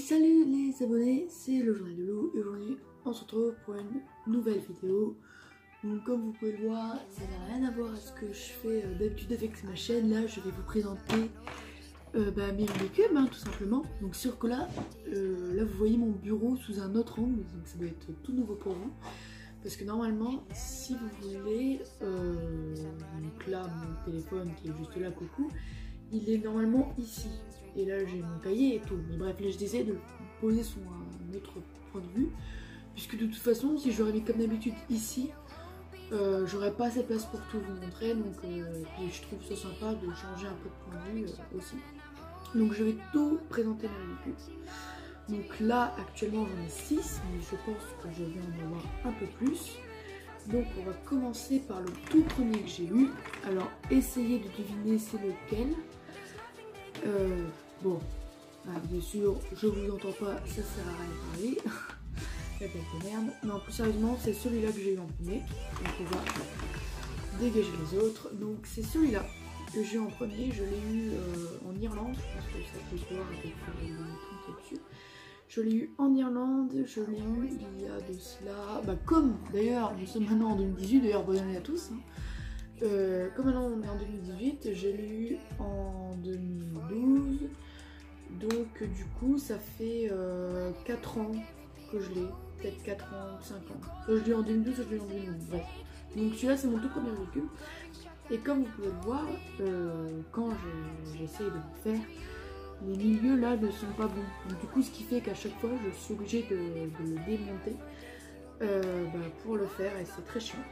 Salut les abonnés, c'est le journal de Lou et aujourd'hui on se retrouve pour une nouvelle vidéo. Donc comme vous pouvez le voir, ça n'a rien à voir à ce que je fais d'habitude avec ma chaîne. Là je vais vous présenter mes Rubik's Cube tout simplement. Donc sur que là vous voyez mon bureau sous un autre angle, donc ça doit être tout nouveau pour vous. Parce que normalement si vous voulez, donc là mon téléphone qui est juste là, coucou, il est normalement ici. Et là j'ai mon cahier et tout. Mais bref, là je décide de le poser sous un autre point de vue. Puisque de toute façon, si j'aurais mis comme d'habitude ici, j'aurais pas assez de place pour tout vous montrer. Donc et je trouve ça sympa de changer un peu de point de vue aussi. Donc je vais tout présenter dans le YouTube. Donc là actuellement j'en ai 6, mais je pense que je vais en avoir un peu plus. Donc on va commencer par le tout premier que j'ai eu. Alors essayez de deviner c'est lequel. Bon, bien sûr, je vous entends pas, ça sert à rien de parler. La tête de merde. Non, plus sérieusement, c'est celui-là que j'ai eu en premier. Donc on va dégager les autres. Donc c'est celui-là que j'ai eu en premier. Je l'ai eu en Irlande. Je pense que ça peut se voir avec le truc dessus. Je l'ai eu en Irlande. Je l'ai eu il y a de cela. Comme d'ailleurs, nous sommes maintenant en 2018. D'ailleurs, bonne année à tous. Comme maintenant on est en 2018, je l'ai eu en 2012, donc du coup ça fait 4 ans que je l'ai, peut-être 4 ans, 5 ans. Je l'ai eu en 2012, je l'ai eu en 2012, bref. Donc celui-là c'est mon tout premier véhicule. Et comme vous pouvez le voir, quand j'essaye de le faire, les milieux là ne sont pas bons. Donc du coup ce qui fait qu'à chaque fois je suis obligée de le démonter pour le faire et c'est très chiant.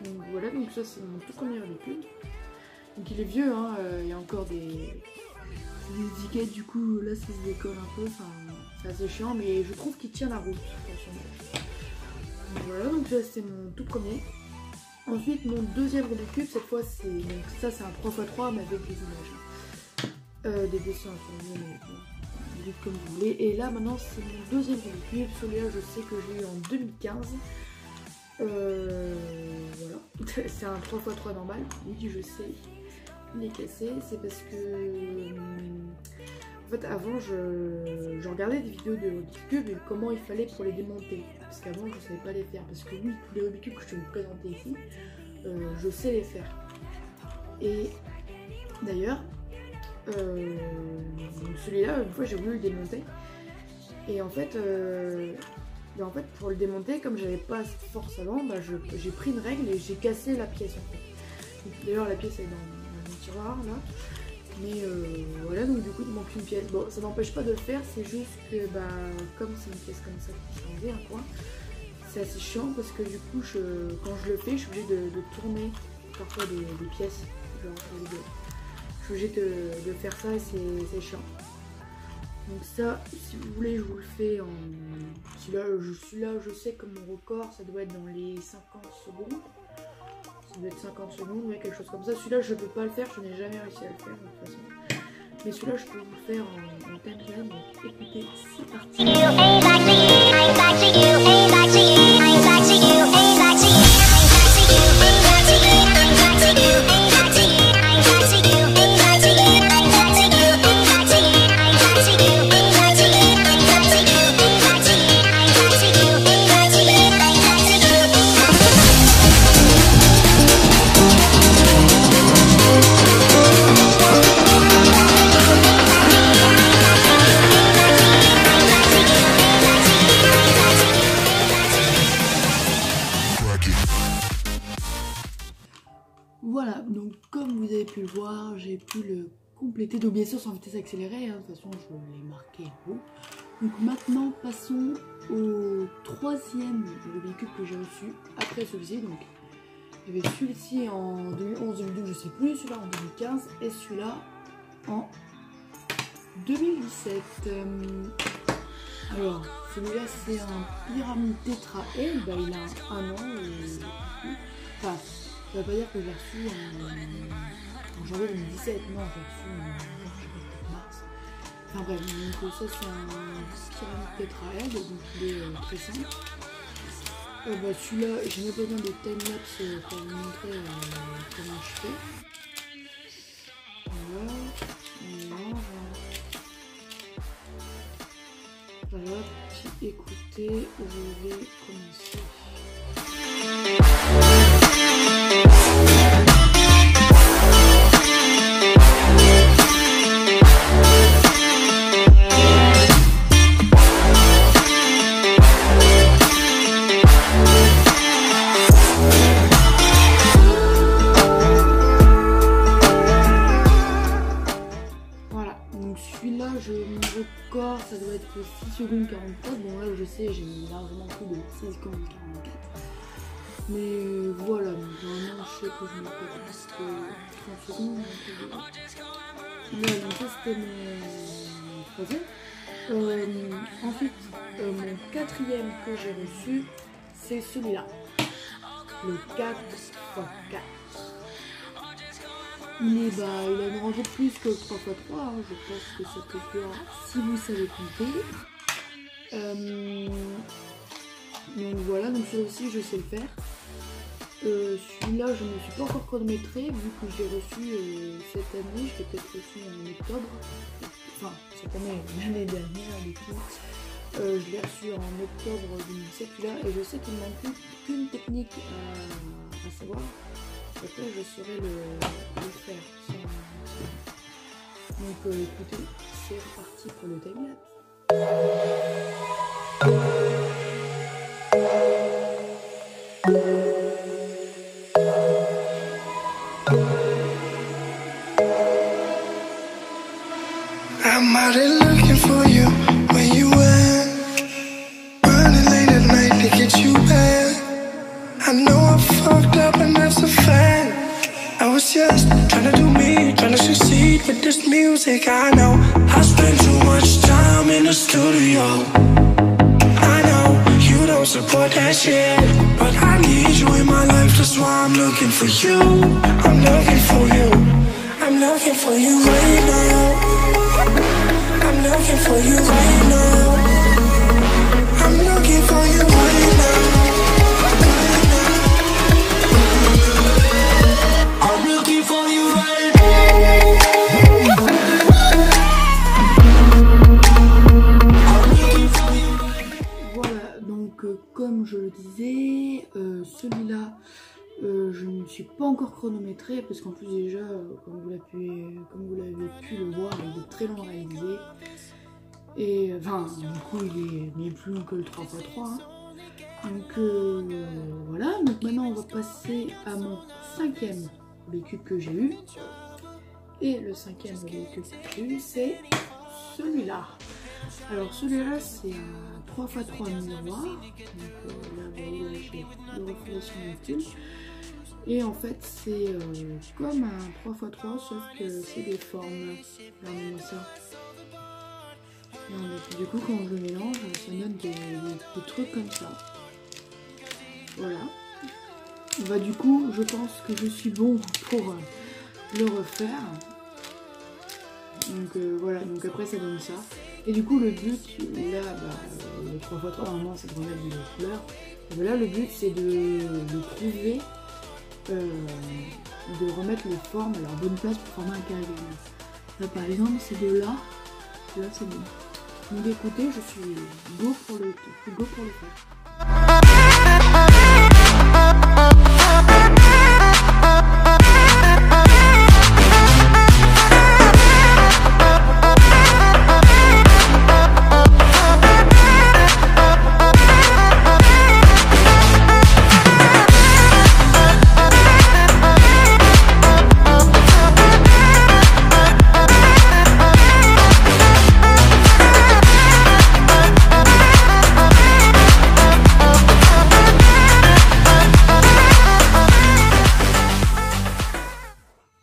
Donc voilà, donc ça c'est mon tout premier véhicule. Donc il est vieux, il y a encore des étiquettes, du coup là ça se décolle un peu, enfin c'est assez chiant, mais je trouve qu'il tient la route pour son âge. Donc voilà, donc ça c'est mon tout premier. Ensuite mon deuxième Rubik's Cube, cette fois c'est, donc ça c'est un 3x3 mais avec des images, des dessins sur lui, comme vous voulez. Et là maintenant c'est mon deuxième Rubik's Cube, celui-là je sais que je l'ai eu en 2015. Voilà, c'est un 3x3 normal, oui je sais, il est cassé, c'est parce que en fait avant je regardais des vidéos de Rubik's Cube et comment il fallait pour les démonter, parce qu'avant je savais pas les faire, parce que oui, tous les Rubik's Cube que je vais vous présenter ici, je sais les faire. Et d'ailleurs, celui-là, une fois j'ai voulu le démonter, et en fait pour le démonter, comme j'avais pas assez de force avant, j'ai pris une règle et j'ai cassé la pièce en fait. D'ailleurs la pièce est dans mon tiroir là. Mais voilà, donc du coup il manque une pièce. Bon, ça n'empêche pas de le faire, c'est juste que comme c'est une pièce comme ça qui s'est enlevée un coin, c'est assez chiant parce que du coup quand je le fais, je suis obligée de tourner parfois des pièces. Genre, je suis obligée de faire ça et c'est chiant. Donc ça, si vous voulez, je vous le fais en... Celui-là, je sais que mon record, ça doit être dans les 50 secondes. Ça doit être 50 secondes, mais quelque chose comme ça. Celui-là, je ne peux pas le faire, je n'ai jamais réussi à le faire de toute façon. Mais celui-là, je peux vous le faire en timeline. Donc écoutez, c'est parti. Voilà, donc comme vous avez pu le voir, j'ai pu le compléter, donc bien sûr sans vitesse accélérée, de toute façon je l'ai marqué en haut. Donc maintenant passons au troisième Rubik's Cube que j'ai reçu après celui-ci. Donc il y avait celui-ci en 2011, 2012, je sais plus, celui-là en 2015 et celui-là en 2017. Alors celui-là c'est un pyramide tétra L, il a un an et enfin, ça veut pas dire que j'ai reçu en janvier 2017, non, j'ai reçu en mars. Enfin bref, donc ça c'est un pyramide tétra-L, donc il est très simple. Celui-là, j'ai même pas besoin de timelapse pour vous montrer comment je fais. Voilà, on mélange. Voilà, puis écoutez, je vais commencer. Celui-là, mon record, ça doit être 6 secondes 44. Bon, là, je sais, j'ai largement plus de 6 secondes 44. Mais voilà, vraiment, je sais que je me fais presque 30 secondes. Voilà, donc ça, c'était mon troisième. Ensuite, mon quatrième que j'ai reçu, c'est celui-là. Le 4x4. Mais bah, il a une rangée de plus que 3x3, hein. Je pense que ça peut faire si vous savez compter. Donc voilà, donc celui aussi je sais le faire. Celui-là je ne me suis pas encore chronométré vu que j'ai reçu cette année, je l'ai peut-être reçu en octobre. Enfin, cette année, l'année dernière du coup. Je l'ai reçu en octobre 2017 celui-là et je sais qu'il ne manque qu'une technique à savoir. Après je saurais le faire sans... Donc écoutez, c'est reparti pour le timelapse. I'm out here looking for you, where you at? Running late at night to get you back. I know I fucked up and that's a fact. I was just trying to do me, trying to succeed with this music. I know I spend too much time in the studio. I know you don't support that shit, but I need you in my life, that's why I'm looking for you. I'm looking for you. I'm looking for you right now. I'm looking for you right now. I'm looking for you right now. I'm looking for you right now. Voilà, donc comme je le disais, celui-là, je ne me suis pas encore chronométré parce qu'en plus déjà, comme vous l'avez pu le voir, il est très long à réaliser. Et enfin, du coup, il est plus long que le 3x3. Hein. Donc voilà, donc maintenant on va passer à mon cinquième véhicule que j'ai eu. Et le cinquième véhicule que j'ai eu, c'est celui-là. Alors celui-là, c'est un 3x3 miroir. Donc là, vous voyez, j'ai le reflet sur le véhicule. Et en fait, c'est comme un 3x3, sauf que c'est des formes. Regardez-moi ça. Du coup, quand je le mélange, ça donne des trucs comme ça. Voilà. Bah, du coup, je pense que je suis bon pour le refaire. Donc voilà, donc après ça donne ça. Et du coup, le but, là, le 3x3, normalement, c'est de remettre des couleurs. Et là, le but, c'est de trouver, de remettre les formes à leur bonne place pour former un carré. Là, par exemple, c'est de là c'est bon. Donc écoutez, je suis go pour le faire.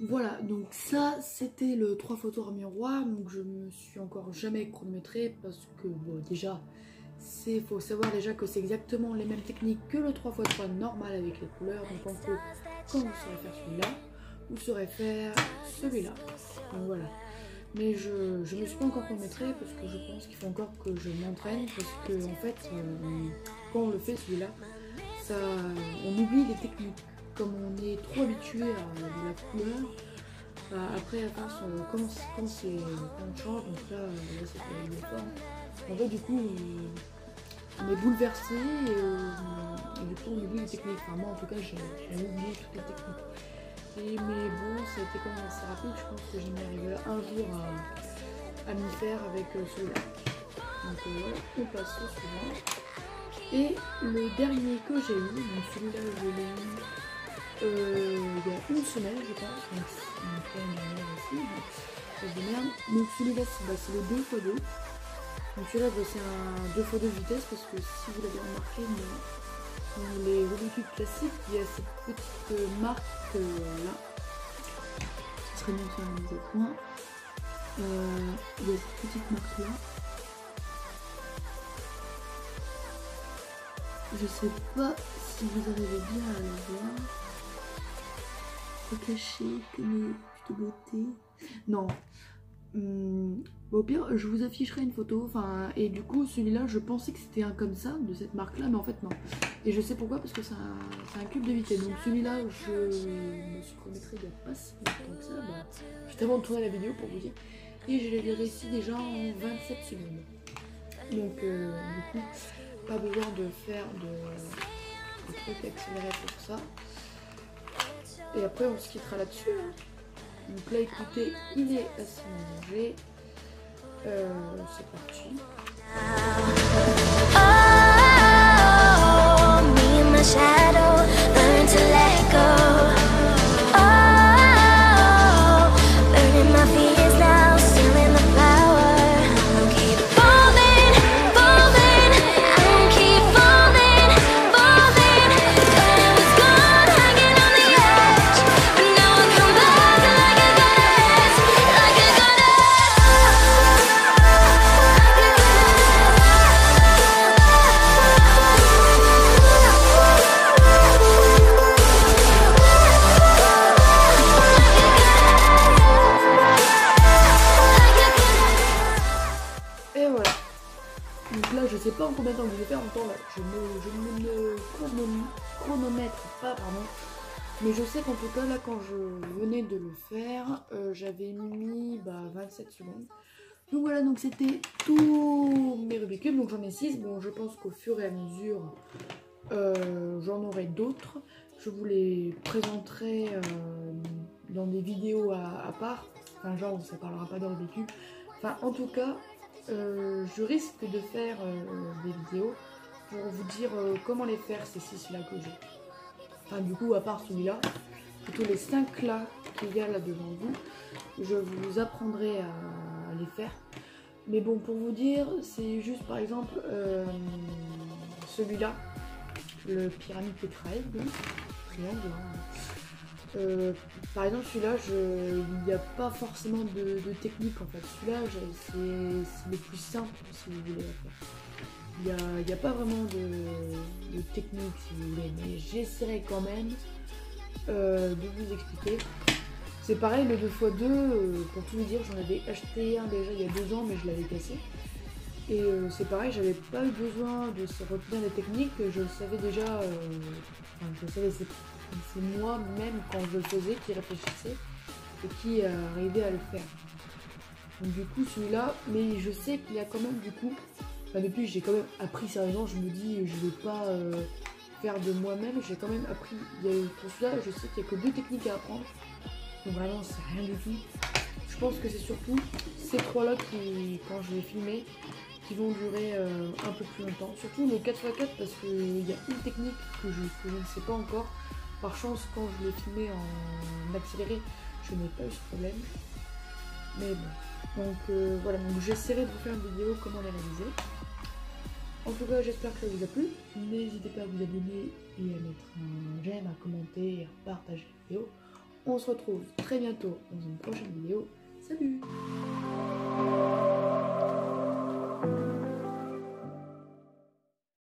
Voilà, donc ça c'était le 3 photos en miroir, donc je me suis encore jamais chronométré parce que bon déjà faut savoir déjà que c'est exactement les mêmes techniques que le 3x3 normal avec les couleurs, donc en fait quand vous saurez faire celui-là, vous saurez faire celui-là, donc voilà. Mais je me suis pas encore chronométré parce que je pense qu'il faut encore que je m'entraîne parce que en fait quand on le fait celui-là, on oublie les techniques. Comme on est trop habitué à de la couleur, après à force, quand on change, donc là c'est pas les formes, En fait, du coup, on est bouleversé et du coup, on oublie les techniques. Enfin, moi, en tout cas, j'ai oublié toutes les techniques. Mais bon, ça a été quand même assez rapide. Je pense que je m'y arriverai un jour à m'y faire avec celui-là. Donc voilà, on passe au suivant. Et le dernier que j'ai eu, donc celui-là, je l'ai eu il y a une semaine, je pense. Donc, c'est une dernière aussi. De merde. Donc celui-là c'est le 2x2. Donc celui-là c'est un 2x2 vitesse parce que si vous l'avez remarqué dans les Rubik's classiques il y a cette petite marque là. Ce serait bien de faire une mise au point. Il y a cette petite marque là. Je sais pas si vous arrivez bien à la voir. C'est caché comme une petite beauté. Non. Au pire, je vous afficherai une photo. Enfin, et du coup, celui-là, je pensais que c'était un comme ça, de cette marque-là, mais en fait, non. Et je sais pourquoi, parce que c'est un cube de vitesse. Donc, celui-là, je me suis chronométré il n'y a pas si longtemps que ça. Bah, juste avant de tourner la vidéo pour vous dire. Et je l'ai réussi déjà en 27 secondes. Donc, du coup, pas besoin de faire de trucs accélérés pour ça. Et après, on se quittera là-dessus. Hein. Donc là, écoutez, il est assez mélangé. C'est parti. Je sais pas en combien de temps je vais faire, en même temps là, je ne chronomètre pas, pardon. Mais je sais qu'en tout cas là quand je venais de le faire, j'avais mis 27 secondes. Donc voilà, donc c'était tous mes Rubik's Cube, donc j'en ai 6. Bon, je pense qu'au fur et à mesure j'en aurai d'autres. Je vous les présenterai dans des vidéos à part. Enfin genre ça parlera pas dans le Rubik's Cube. Enfin en tout cas. Je risque de faire des vidéos pour vous dire comment les faire ces 6 là que j'ai. Enfin du coup à part celui-là, plutôt les 5 là qu'il y a là devant vous, je vous apprendrai à les faire. Mais bon pour vous dire, c'est juste par exemple celui-là, le pyramide tétraèdre, triangle. Par exemple celui-là, il n'y a pas forcément de technique en fait. Celui-là c'est le plus simple si vous voulez la faire. Il n'y a pas vraiment de technique si vous voulez, mais j'essaierai quand même de vous expliquer. C'est pareil le 2x2, pour tout vous dire, j'en avais acheté un déjà il y a 2 ans mais je l'avais cassé. Et c'est pareil, j'avais pas eu besoin de se retenir les techniques, je le savais déjà, je le savais, c'est moi-même quand je le faisais qui réfléchissais et qui arrivait à le faire. Donc du coup celui-là, mais je sais qu'il y a quand même du coup, depuis j'ai quand même appris sérieusement, je me dis je vais pas faire de moi-même, j'ai quand même appris, pour celui-là je sais qu'il n'y a que 2 techniques à apprendre, donc vraiment c'est rien du tout. Je pense que c'est surtout ces 3 là qui, quand je vais filmer, qui vont durer un peu plus longtemps, surtout le 4x4 parce qu'il y a une technique que je ne sais pas encore. Par chance, quand je l'ai filmé en accéléré, je n'ai pas eu ce problème. Mais bon, donc voilà, donc j'essaierai de vous faire une vidéo comment les réaliser. En tout cas, j'espère que ça vous a plu. N'hésitez pas à vous abonner et à mettre un j'aime, à commenter et à partager la vidéo. On se retrouve très bientôt dans une prochaine vidéo. Salut!